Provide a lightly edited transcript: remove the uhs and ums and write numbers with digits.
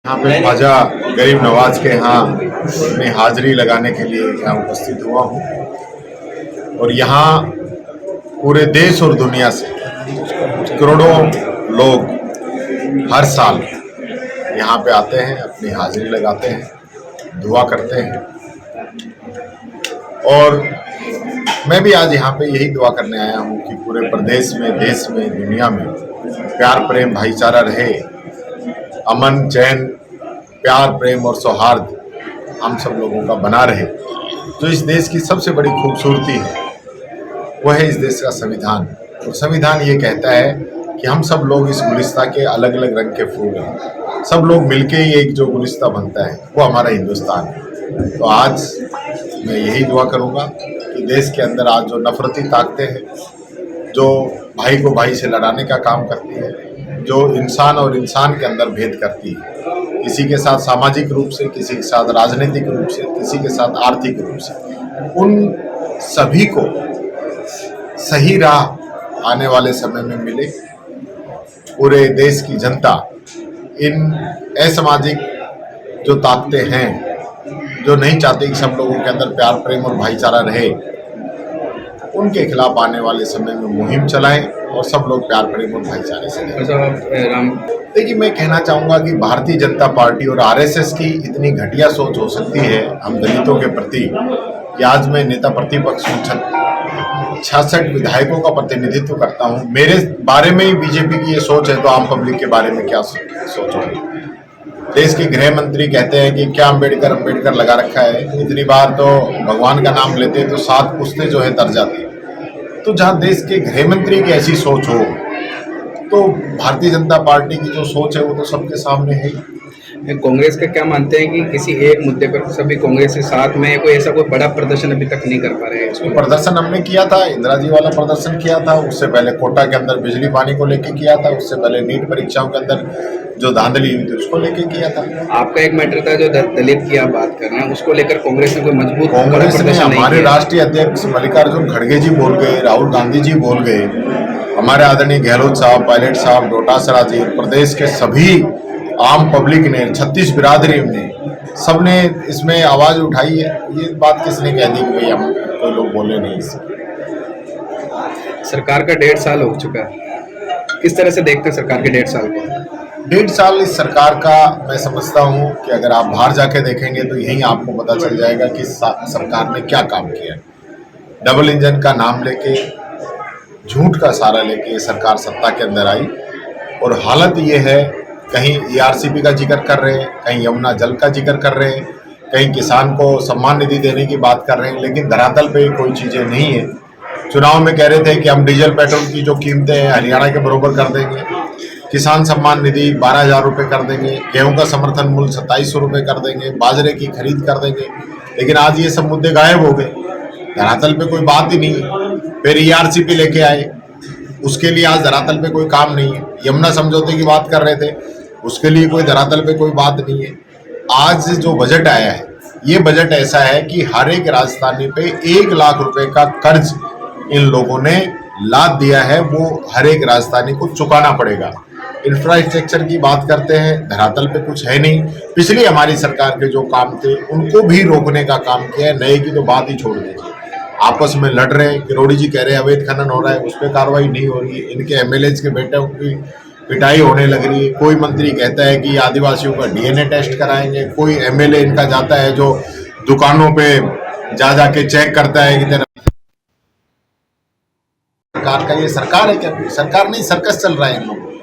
यहाँ पे ख्वाजा गरीब नवाज के यहाँ अपनी हाजिरी लगाने के लिए यहाँ उपस्थित हुआ हूँ और यहाँ पूरे देश और दुनिया से करोड़ों लोग हर साल यहाँ पे आते हैं, अपनी हाजिरी लगाते हैं, दुआ करते हैं। और मैं भी आज यहाँ पे यही दुआ करने आया हूँ कि पूरे प्रदेश में, देश में, दुनिया में प्यार, प्रेम, भाईचारा रहे, अमन, चैन, प्यार, प्रेम और सौहार्द हम सब लोगों का बना रहे। जो इस देश की सबसे बड़ी खूबसूरती है वह है इस देश का संविधान। और संविधान ये कहता है कि हम सब लोग इस गुलिस्ता के अलग अलग रंग के फूल हैं, सब लोग मिलके ही एक जो गुलिस्ता बनता है वो हमारा हिंदुस्तान है। तो आज मैं यही दुआ करूँगा कि देश के अंदर आज जो नफरती ताकतें हैं, जो भाई को भाई से लड़ाने का काम करती है, जो इंसान और इंसान के अंदर भेद करती है, किसी के साथ सामाजिक रूप से, किसी के साथ राजनीतिक रूप से, किसी के साथ आर्थिक रूप से, उन सभी को सही राह आने वाले समय में मिले। पूरे देश की जनता इन असामाजिक जो ताकतें हैं, जो नहीं चाहते कि सब लोगों के अंदर प्यार, प्रेम और भाईचारा रहे, उनके खिलाफ आने वाले समय में मुहिम चलाएं और सब लोग प्यार, प्रेम और भाईचारे से रहें। देखिए, मैं कहना चाहूँगा कि भारतीय जनता पार्टी और आरएसएस की इतनी घटिया सोच हो सकती है हम दलितों के प्रति कि आज मैं नेता प्रतिपक्ष हूँ, 66 विधायकों का प्रतिनिधित्व करता हूँ, मेरे बारे में ही बीजेपी की ये सोच है तो आम पब्लिक के बारे में क्या सोचोगे। देश के गृह मंत्री कहते हैं कि क्या अम्बेडकर लगा रखा है। इतनी बार तो भगवान का नाम लेते हैं तो 7 पुश्तें जो है तर जाती है। तो जहाँ देश के गृह मंत्री की ऐसी सोच हो तो भारतीय जनता पार्टी की जो सोच है वो तो सबके सामने है। कांग्रेस का क्या मानते हैं कि किसी एक मुद्दे पर सभी कांग्रेस के साथ में कोई बड़ा प्रदर्शन अभी तक नहीं कर पा रहे हैं? इसको प्रदर्शन हमने किया था, इंदिरा जी वाला प्रदर्शन किया था, उससे पहले कोटा के अंदर बिजली पानी को लेके किया था, उससे पहले नीट परीक्षाओं के अंदर जो धांधली हुई थी उसको लेके किया था। आपका एक मैटर था जो दलित की आप बात कर रहे हैं, उसको लेकर कांग्रेस ने कोई मजबूत कांग्रेस ने, हमारे राष्ट्रीय अध्यक्ष मल्लिकार्जुन खड़गे जी बोल गए, राहुल गांधी जी बोल गए, हमारे आदरणीय गहलोत साहब, पायलट साहब, डोटासरा जी, प्रदेश के सभी आम पब्लिक ने, 36 बिरादरी ने, सबने इसमें आवाज उठाई है। ये बात किसने कह दी कि भाई हम कोई लोग बोले नहीं इसमें। सरकार का 1.5 साल हो चुका है, किस तरह से देखते हैं सरकार के 1.5 साल को? 1.5 साल इस सरकार का मैं समझता हूँ कि अगर आप बाहर जाके देखेंगे तो यहीं आपको पता चल जाएगा कि सरकार ने क्या काम किया। डबल इंजन का नाम लेके, झूठ का सहारा लेके सरकार सत्ता के अंदर आई और हालत ये है, कहीं ईआरसीपी का जिक्र कर रहे हैं, कहीं यमुना जल का जिक्र कर रहे हैं, कहीं किसान को सम्मान निधि देने की बात कर रहे हैं, लेकिन धरातल पे कोई चीज़ें नहीं है। चुनाव में कह रहे थे कि हम डीजल पेट्रोल की जो कीमतें हैं हरियाणा के बराबर कर देंगे, किसान सम्मान निधि 12,000 रुपये कर देंगे, गेहूं का समर्थन मूल्य 2700 रुपये कर देंगे, बाजरे की खरीद कर देंगे, लेकिन आज ये सब मुद्दे गायब हो गए, धरातल पे कोई बात ही नहीं है। फिर ईआरसीपी लेके आए, उसके लिए आज धरातल पे कोई काम नहीं है। यमुना समझौते की बात कर रहे थे, उसके लिए कोई धरातल पे कोई बात नहीं है। आज जो बजट आया है, ये बजट ऐसा है कि हर एक राजधानी पे 1 लाख रुपए का कर्ज इन लोगों ने लाद दिया है, वो हर एक राजधानी को चुकाना पड़ेगा। इंफ्रास्ट्रक्चर की बात करते हैं, धरातल पे कुछ है नहीं। पिछली हमारी सरकार के जो काम थे उनको भी रोकने का काम किया है, नए की तो बात ही छोड़ दीजिए। आपस में लड़ रहे हैं, किरोड़ी जी कह रहे हैं अवैध खनन हो रहा है, उस पर कार्रवाई नहीं हो रही है, इनके एमएलए के बेटों की पिटाई होने लग रही है। कोई मंत्री कहता है कि आदिवासियों का डीएनए टेस्ट कराएंगे, कोई एमएलए इनका जाता है जो दुकानों पे जाके चेक करता है कि तेरा सरकार का ये सरकार है क्या? सरकार नहीं, सर्कस चल रहा है इन लोगों।